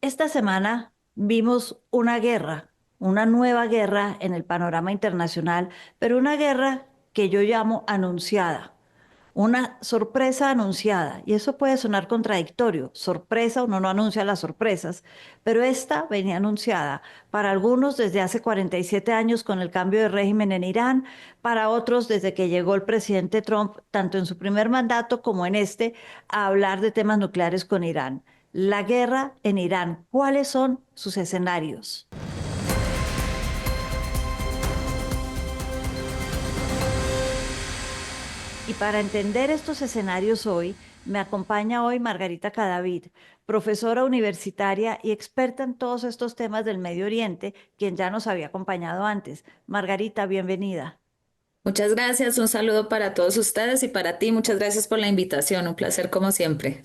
Esta semana vimos una guerra, una nueva guerra en el panorama internacional, pero una guerra que yo llamo anunciada, una sorpresa anunciada. Y eso puede sonar contradictorio. Sorpresa, uno no anuncia las sorpresas, pero esta venía anunciada para algunos desde hace 47 años con el cambio de régimen en Irán, para otros desde que llegó el presidente Trump, tanto en su primer mandato como en este, a hablar de temas nucleares con Irán. La guerra en Irán, ¿cuáles son sus escenarios? Y para entender estos escenarios hoy, me acompaña hoy Margarita Cadavid, profesora universitaria y experta en todos estos temas del Medio Oriente, quien ya nos había acompañado antes. Margarita, bienvenida. Muchas gracias, un saludo para todos ustedes y para ti. Muchas gracias por la invitación, un placer como siempre.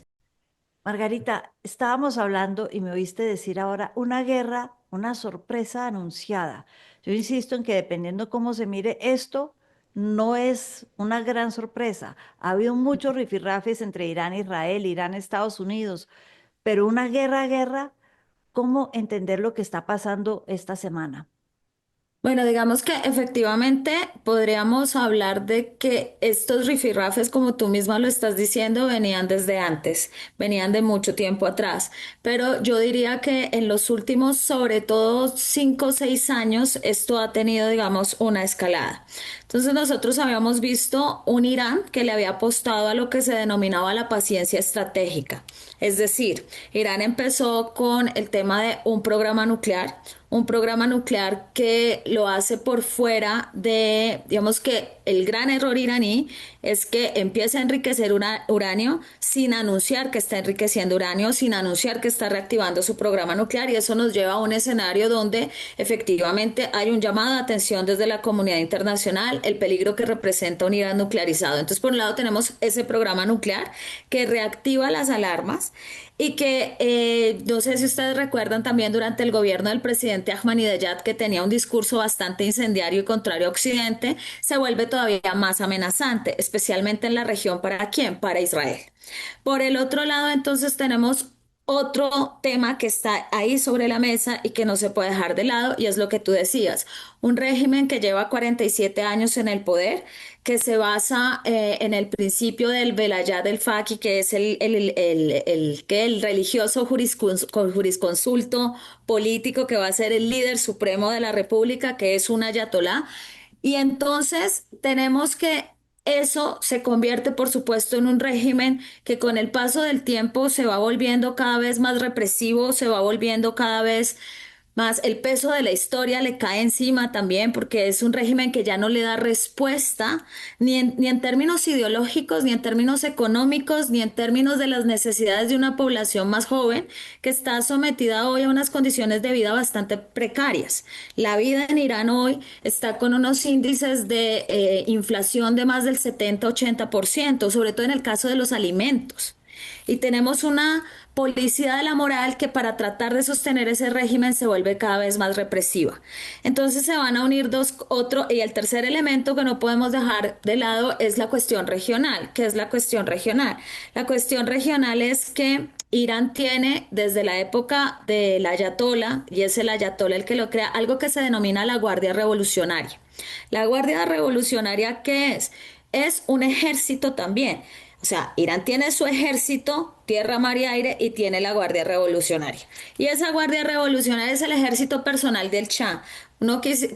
Margarita, estábamos hablando y me oíste decir ahora una guerra, una sorpresa anunciada. Yo insisto en que dependiendo cómo se mire esto, no es una gran sorpresa. Ha habido muchos rifirrafes entre Irán e Israel, Irán, Estados Unidos, pero una guerra, guerra, ¿cómo entender lo que está pasando esta semana? Bueno, digamos que efectivamente podríamos hablar de que estos rifirrafes, como tú misma lo estás diciendo, venían desde antes, venían de mucho tiempo atrás, pero yo diría que en los últimos, sobre todo 5 o 6 años, esto ha tenido, digamos, una escalada. Entonces nosotros habíamos visto un Irán que le había apostado a lo que se denominaba la paciencia estratégica. Es decir, Irán empezó con el tema de un programa nuclear que lo hace por fuera de, digamos que el gran error iraní es que empieza a enriquecer uranio sin anunciar que está enriqueciendo uranio, sin anunciar que está reactivando su programa nuclear y eso nos lleva a un escenario donde efectivamente hay un llamado de atención desde la comunidad internacional, el peligro que representa un Irán nuclearizado. Entonces, por un lado tenemos ese programa nuclear que reactiva las alarmas y que no sé si ustedes recuerdan también durante el gobierno del presidente Ahmadinejad que tenía un discurso bastante incendiario y contrario a Occidente, se vuelve todavía más amenazante, especialmente en la región. ¿Para quién? Para Israel. Por el otro lado, entonces tenemos otro tema que está ahí sobre la mesa y que no se puede dejar de lado, y es lo que tú decías, un régimen que lleva 47 años en el poder, que se basa en el principio del Velayat del Faqih, que es el religioso jurisconsulto político que va a ser el líder supremo de la República, que es un ayatolá. Y entonces tenemos que eso se convierte, por supuesto, en un régimen que con el paso del tiempo se va volviendo cada vez más represivo, se va volviendo cada vez más, el peso de la historia le cae encima también porque es un régimen que ya no le da respuesta ni en términos ideológicos, ni en términos económicos, ni en términos de las necesidades de una población más joven que está sometida hoy a unas condiciones de vida bastante precarias. La vida en Irán hoy está con unos índices de inflación de más del 70-80%, sobre todo en el caso de los alimentos. Y tenemos una policía de la moral que para tratar de sostener ese régimen se vuelve cada vez más represiva. Entonces se van a unir otro, y el tercer elemento que no podemos dejar de lado es la cuestión regional. ¿Qué es la cuestión regional? La cuestión regional es que Irán tiene desde la época del ayatolá, y es el ayatolá el que lo crea, algo que se denomina la Guardia Revolucionaria. La Guardia Revolucionaria, ¿qué es? Es un ejército también. O sea, Irán tiene su ejército, tierra, mar y aire, y tiene la Guardia Revolucionaria. Y esa Guardia Revolucionaria es el ejército personal del Shah.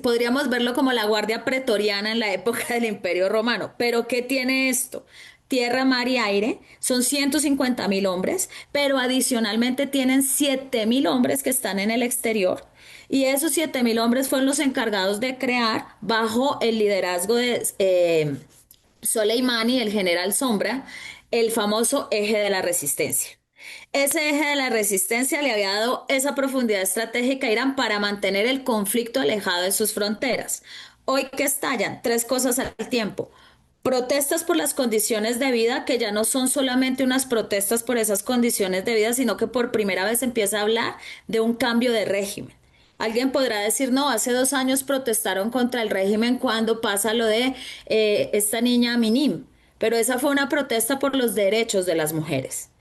Podríamos verlo como la Guardia Pretoriana en la época del Imperio Romano. Pero ¿qué tiene esto? Tierra, mar y aire, son 150.000 hombres, pero adicionalmente tienen 7.000 hombres que están en el exterior. Y esos 7.000 hombres fueron los encargados de crear, bajo el liderazgo de Soleimani, el general Sombra, el famoso eje de la resistencia. Ese eje de la resistencia le había dado esa profundidad estratégica a Irán para mantener el conflicto alejado de sus fronteras. Hoy que estallan tres cosas al tiempo. Protestas por las condiciones de vida, que ya no son solamente unas protestas por esas condiciones de vida, sino que por primera vez empieza a hablar de un cambio de régimen. Alguien podrá decir, no, hace 2 años protestaron contra el régimen cuando pasa lo de esta niña Minim, pero esa fue una protesta por los derechos de las mujeres.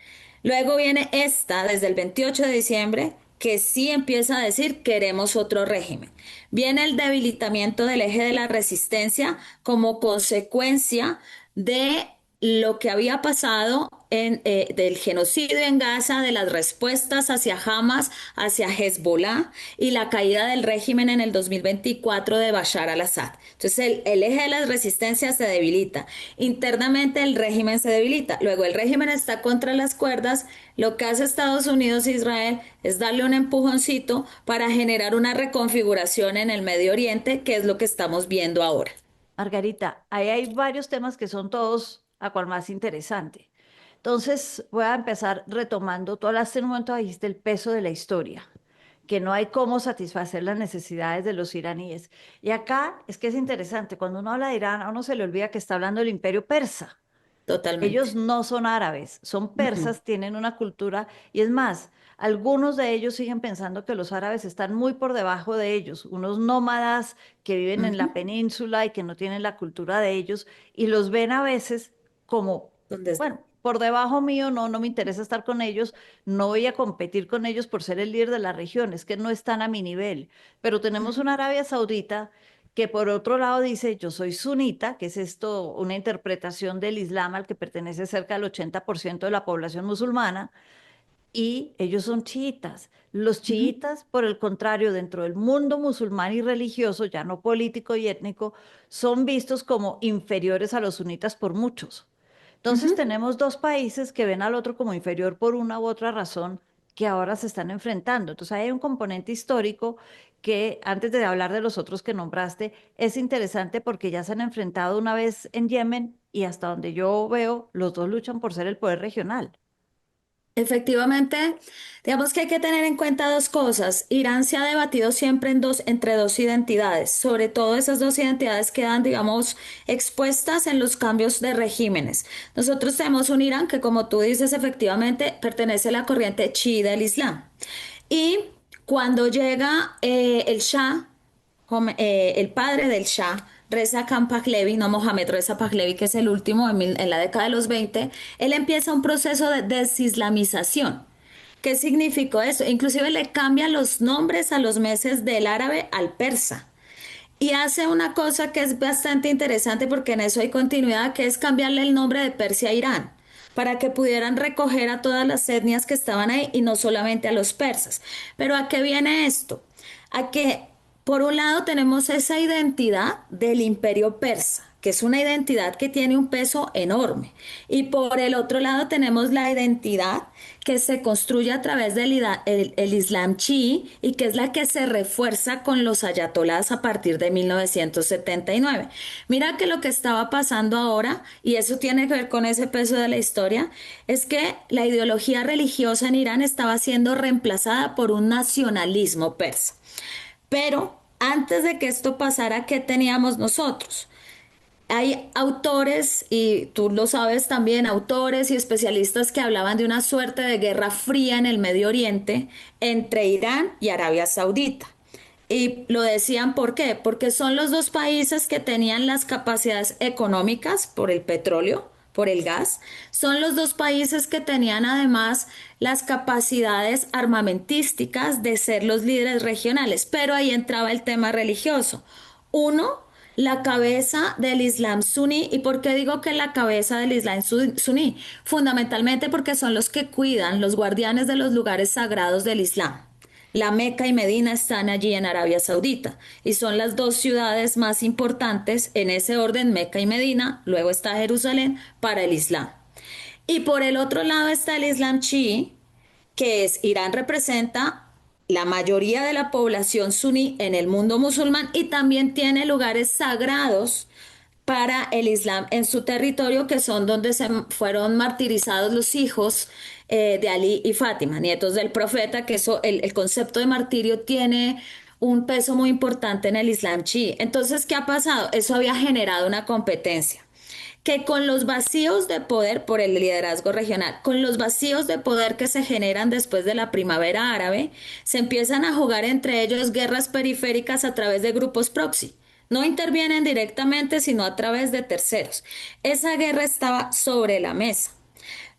Luego viene esta, desde el 28 de diciembre, que sí empieza a decir queremos otro régimen. Viene el debilitamiento del eje de la resistencia como consecuencia de lo que había pasado del genocidio en Gaza, de las respuestas hacia Hamas, hacia Hezbollah y la caída del régimen en el 2024 de Bashar al-Assad. Entonces el eje de las resistencias se debilita. Internamente el régimen se debilita. Luego el régimen está contra las cuerdas. Lo que hace Estados Unidos e Israel es darle un empujoncito para generar una reconfiguración en el Medio Oriente, que es lo que estamos viendo ahora. Margarita, ahí hay varios temas que son todos a cual más interesante. Entonces, voy a empezar retomando, tú hablaste en un momento, dijiste el peso de la historia, que no hay cómo satisfacer las necesidades de los iraníes. Y acá es que es interesante, cuando uno habla de Irán, a uno se le olvida que está hablando del imperio persa. Ellos Totalmente. no son árabes, son Ujú, persas, tienen una cultura, y es más, algunos de ellos siguen pensando que los árabes están muy por debajo de ellos, unos nómadas que viven en la ujú. península y que no tienen la cultura de ellos, y los ven a veces como, Donde bueno, por debajo mío, no, no me interesa estar con ellos, no voy a competir con ellos por ser el líder de la región, es que no están a mi nivel. Pero tenemos una Arabia Saudita que por otro lado dice, yo soy sunita, que es esto, una interpretación del Islam al que pertenece cerca del 80% de la población musulmana, y ellos son chiitas. Los Ujú, chiitas, por el contrario, dentro del mundo musulmán y religioso, ya no político y étnico, son vistos como inferiores a los sunitas por muchos. Entonces ujú. tenemos dos países que ven al otro como inferior por una u otra razón que ahora se están enfrentando. Entonces hay un componente histórico que, antes de hablar de los otros que nombraste, es interesante porque ya se han enfrentado una vez en Yemen y hasta donde yo veo, los dos luchan por ser el poder regional. Efectivamente, digamos que hay que tener en cuenta dos cosas. Irán se ha debatido siempre entre dos identidades. Sobre todo esas dos identidades quedan, digamos, expuestas en los cambios de regímenes. Nosotros tenemos un Irán que, como tú dices, efectivamente pertenece a la corriente chií del Islam. Y cuando llega el Shah, el padre del Shah, Reza Khan Pahlavi, no Mohammad Reza Pahlavi, que es el último en la década de los 20, él empieza un proceso de desislamización. ¿Qué significó eso? Inclusive le cambia los nombres a los meses del árabe al persa. Y hace una cosa que es bastante interesante porque en eso hay continuidad, que es cambiarle el nombre de Persia a Irán, para que pudieran recoger a todas las etnias que estaban ahí y no solamente a los persas. Pero ¿a qué viene esto? A que, por un lado, tenemos esa identidad del imperio persa, que es una identidad que tiene un peso enorme. Y por el otro lado tenemos la identidad que se construye a través el Islam chií y que es la que se refuerza con los ayatolás a partir de 1979. Mira que lo que estaba pasando ahora, y eso tiene que ver con ese peso de la historia, es que la ideología religiosa en Irán estaba siendo reemplazada por un nacionalismo persa. Pero antes de que esto pasara, ¿qué teníamos nosotros? Hay autores, y tú lo sabes también, autores y especialistas que hablaban de una suerte de guerra fría en el Medio Oriente entre Irán y Arabia Saudita. Y lo decían ¿por qué? Porque son los dos países que tenían las capacidades económicas por el petróleo, por el gas. Son los dos países que tenían además las capacidades armamentísticas de ser los líderes regionales. Pero ahí entraba el tema religioso. Uno, la cabeza del Islam suní. ¿Y por qué digo que la cabeza del Islam suní? Fundamentalmente porque son los que cuidan, los guardianes de los lugares sagrados del Islam. La Meca y Medina están allí en Arabia Saudita y son las dos ciudades más importantes en ese orden, Meca y Medina, luego está Jerusalén para el Islam. Y por el otro lado está el Islam chií, que es Irán representa la mayoría de la población suní en el mundo musulmán y también tiene lugares sagrados para el Islam en su territorio, que son donde se fueron martirizados los hijos de Ali y Fátima, nietos del profeta, que eso, el concepto de martirio tiene un peso muy importante en el Islam chií. Entonces, ¿qué ha pasado? Eso había generado una competencia que con los vacíos de poder por el liderazgo regional, con los vacíos de poder que se generan después de la primavera árabe, se empiezan a jugar entre ellos guerras periféricas a través de grupos proxy. No intervienen directamente, sino a través de terceros. Esa guerra estaba sobre la mesa.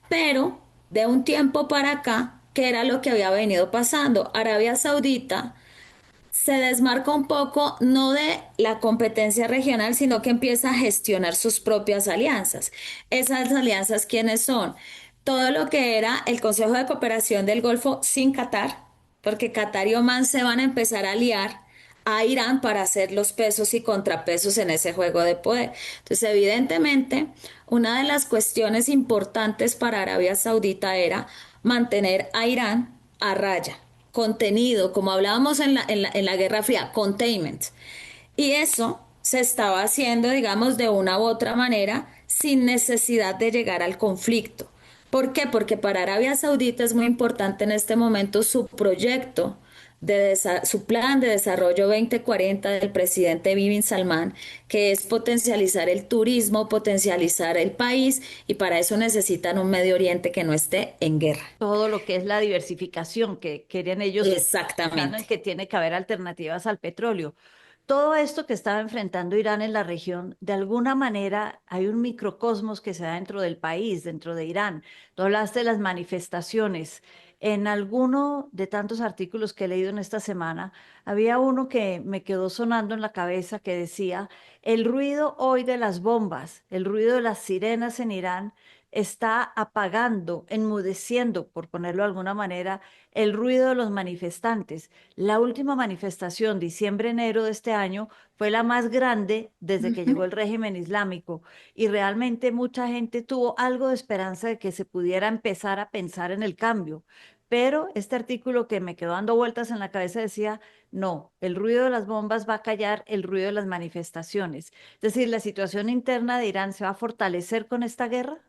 Pero de un tiempo para acá, que era lo que había venido pasando. Arabia Saudita se desmarca un poco no de la competencia regional, sino que empieza a gestionar sus propias alianzas. Esas alianzas, ¿quiénes son? Todo lo que era el Consejo de Cooperación del Golfo sin Qatar, porque Qatar y Omán se van a empezar a aliar a Irán para hacer los pesos y contrapesos en ese juego de poder. Entonces, evidentemente, una de las cuestiones importantes para Arabia Saudita era mantener a Irán a raya, contenido, como hablábamos en la Guerra Fría, containment. Y eso se estaba haciendo, digamos, de una u otra manera, sin necesidad de llegar al conflicto. ¿Por qué? Porque para Arabia Saudita es muy importante en este momento su proyecto su plan de desarrollo 2040 del presidente Bin Salman, que es potencializar el turismo, potencializar el país, y para eso necesitan un Medio Oriente que no esté en guerra. Todo lo que es la diversificación que quieren ellos, pensando en Exactamente. que tiene que haber alternativas al petróleo. Todo esto que estaba enfrentando Irán en la región, de alguna manera hay un microcosmos que se da dentro del país, dentro de Irán. Tú hablaste de las manifestaciones. En alguno de tantos artículos que he leído en esta semana, había uno que me quedó sonando en la cabeza que decía, el ruido hoy de las bombas, el ruido de las sirenas en Irán está apagando, enmudeciendo, por ponerlo de alguna manera, el ruido de los manifestantes. La última manifestación, diciembre-enero de este año, fue la más grande desde que llegó Ujú. el régimen islámico y realmente mucha gente tuvo algo de esperanza de que se pudiera empezar a pensar en el cambio. Pero este artículo que me quedó dando vueltas en la cabeza decía, no, el ruido de las bombas va a callar el ruido de las manifestaciones. Es decir, la situación interna de Irán se va a fortalecer con esta guerra.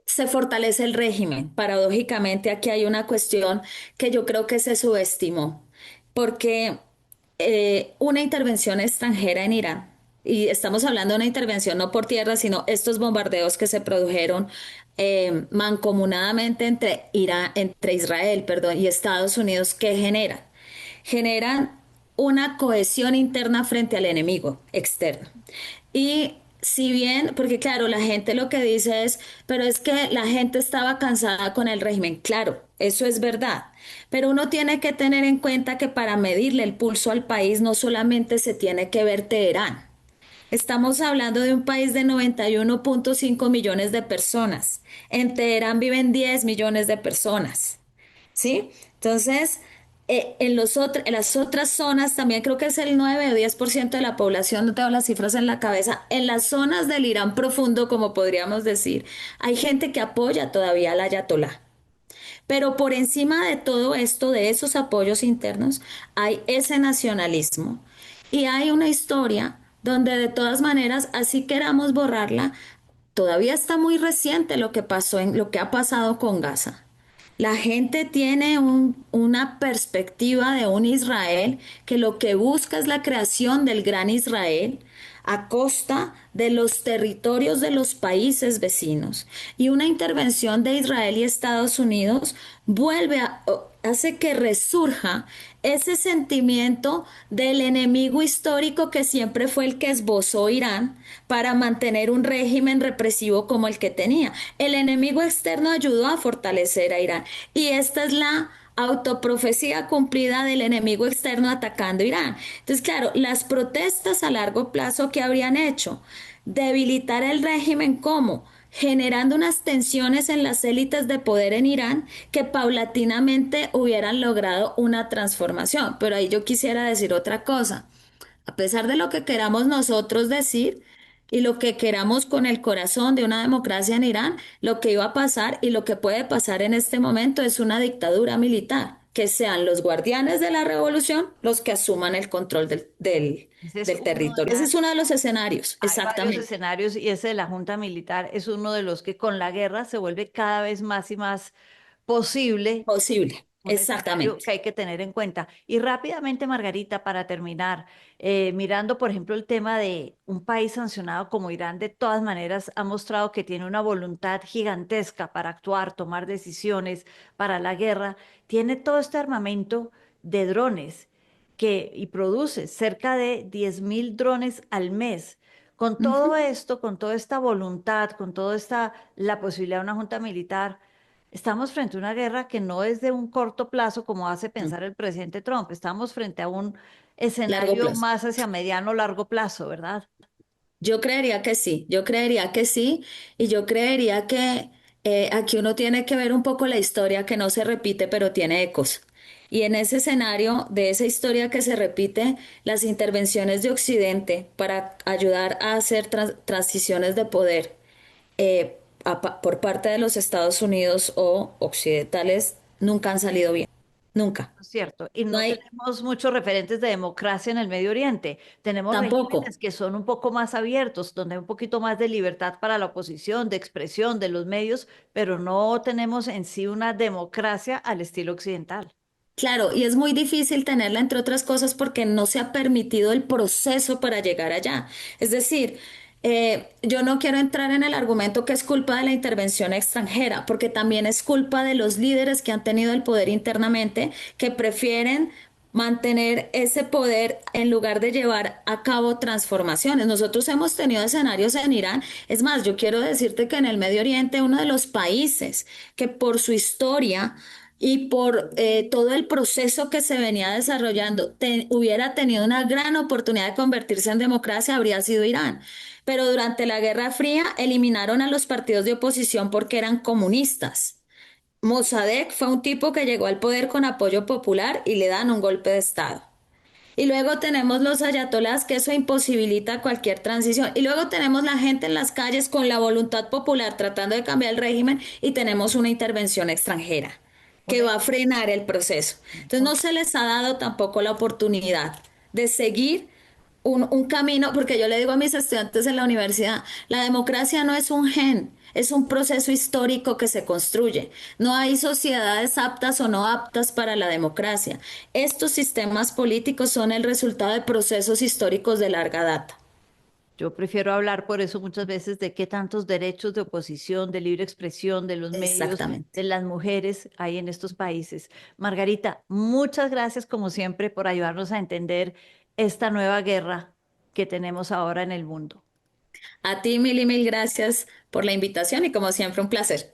Se fortalece el régimen. Paradójicamente, aquí hay una cuestión que yo creo que se subestimó, porque una intervención extranjera en Irán, y estamos hablando de una intervención no por tierra, sino estos bombardeos que se produjeron mancomunadamente entre entre Israel, perdón, y Estados Unidos, ¿qué generan? Generan una cohesión interna frente al enemigo externo. Y si bien, porque claro, la gente lo que dice es, pero es que la gente estaba cansada con el régimen. Claro, eso es verdad. Pero uno tiene que tener en cuenta que para medirle el pulso al país no solamente se tiene que ver Teherán. Estamos hablando de un país de 91.5 millones de personas. En Teherán viven 10 millones de personas. ¿Sí? Entonces, en las otras zonas también creo que es el 9 o 10% de la población, no tengo las cifras en la cabeza, en las zonas del Irán profundo, como podríamos decir, hay gente que apoya todavía al ayatolá. Pero por encima de todo esto, de esos apoyos internos, hay ese nacionalismo y hay una historia donde de todas maneras, así queramos borrarla, todavía está muy reciente lo que pasó lo que ha pasado con Gaza. La gente tiene una perspectiva de un Israel que lo que busca es la creación del gran Israel a costa de los territorios de los países vecinos. Y una intervención de Israel y Estados Unidos hace que resurja ese sentimiento del enemigo histórico que siempre fue el que esbozó Irán para mantener un régimen represivo como el que tenía. El enemigo externo ayudó a fortalecer a Irán y esta es la autoprofecía cumplida del enemigo externo atacando Irán. Entonces, claro, las protestas a largo plazo que habrían hecho, debilitar el régimen como generando unas tensiones en las élites de poder en Irán que paulatinamente hubieran logrado una transformación. Pero ahí yo quisiera decir otra cosa. A pesar de lo que queramos nosotros decir y lo que queramos con el corazón de una democracia en Irán, lo que iba a pasar y lo que puede pasar en este momento es una dictadura militar, que sean los guardianes de la revolución los que asuman el control Ese es del uno de territorio. Ese es uno de los escenarios, Hay varios exactamente. escenarios y ese de la Junta Militar es uno de los que con la guerra se vuelve cada vez más y más posible, Posible, un escenario exactamente. que hay que tener en cuenta. Y rápidamente, Margarita, para terminar, mirando, por ejemplo, el tema de un país sancionado como Irán, de todas maneras ha mostrado que tiene una voluntad gigantesca para actuar, tomar decisiones para la guerra, tiene todo este armamento de drones y produce cerca de 10.000 drones al mes. Con todo Ujú. esto, con toda esta voluntad, con toda esta, la posibilidad de una junta militar, Estamos frente a una guerra que no es de un corto plazo como hace No, pensar el presidente Trump. Estamos frente a un largo escenario plazo. más hacia mediano o largo plazo, ¿verdad? Yo creería que sí, yo creería que sí, y yo creería que aquí uno tiene que ver un poco la historia que no se repite, pero tiene ecos. Y en ese escenario de esa historia que se repite, las intervenciones de Occidente para ayudar a hacer transiciones de poder por parte de los Estados Unidos o occidentales nunca han salido bien. Nunca. Es cierto. Y No no hay tenemos muchos referentes de democracia en el Medio Oriente. Tenemos regímenes tampoco. que son un poco más abiertos, donde hay un poquito más de libertad para la oposición, de expresión de los medios, pero no tenemos en sí una democracia al estilo occidental. Claro, y es muy difícil tenerla, entre otras cosas, porque no se ha permitido el proceso para llegar allá. Es decir, yo no quiero entrar en el argumento que es culpa de la intervención extranjera, porque también es culpa de los líderes que han tenido el poder internamente, que prefieren mantener ese poder en lugar de llevar a cabo transformaciones. Nosotros hemos tenido escenarios en Irán. Es más, yo quiero decirte que en el Medio Oriente, uno de los países que por su historia y por todo el proceso que se venía desarrollando, hubiera tenido una gran oportunidad de convertirse en democracia, habría sido Irán. Pero durante la Guerra Fría eliminaron a los partidos de oposición porque eran comunistas. Mossadegh fue un tipo que llegó al poder con apoyo popular y le dan un golpe de Estado. Y luego tenemos los ayatolás, que eso imposibilita cualquier transición. Y luego tenemos la gente en las calles con la voluntad popular tratando de cambiar el régimen y tenemos una intervención extranjera que Una, va a frenar el proceso. Entonces no un- se les ha dado tampoco la oportunidad de seguir un camino, porque yo le digo a mis estudiantes en la universidad, la democracia no es un gen, es un proceso histórico que se construye. No hay sociedades aptas o no aptas para la democracia. Estos sistemas políticos son el resultado de procesos históricos de larga data. yo prefiero hablar por eso muchas veces de qué tantos derechos de oposición, de libre expresión, de los medios, de Exactamente. las mujeres hay en estos países. Margarita, muchas gracias como siempre por ayudarnos a entender esta nueva guerra que tenemos ahora en el mundo. A ti, mil y mil gracias por la invitación y como siempre un placer.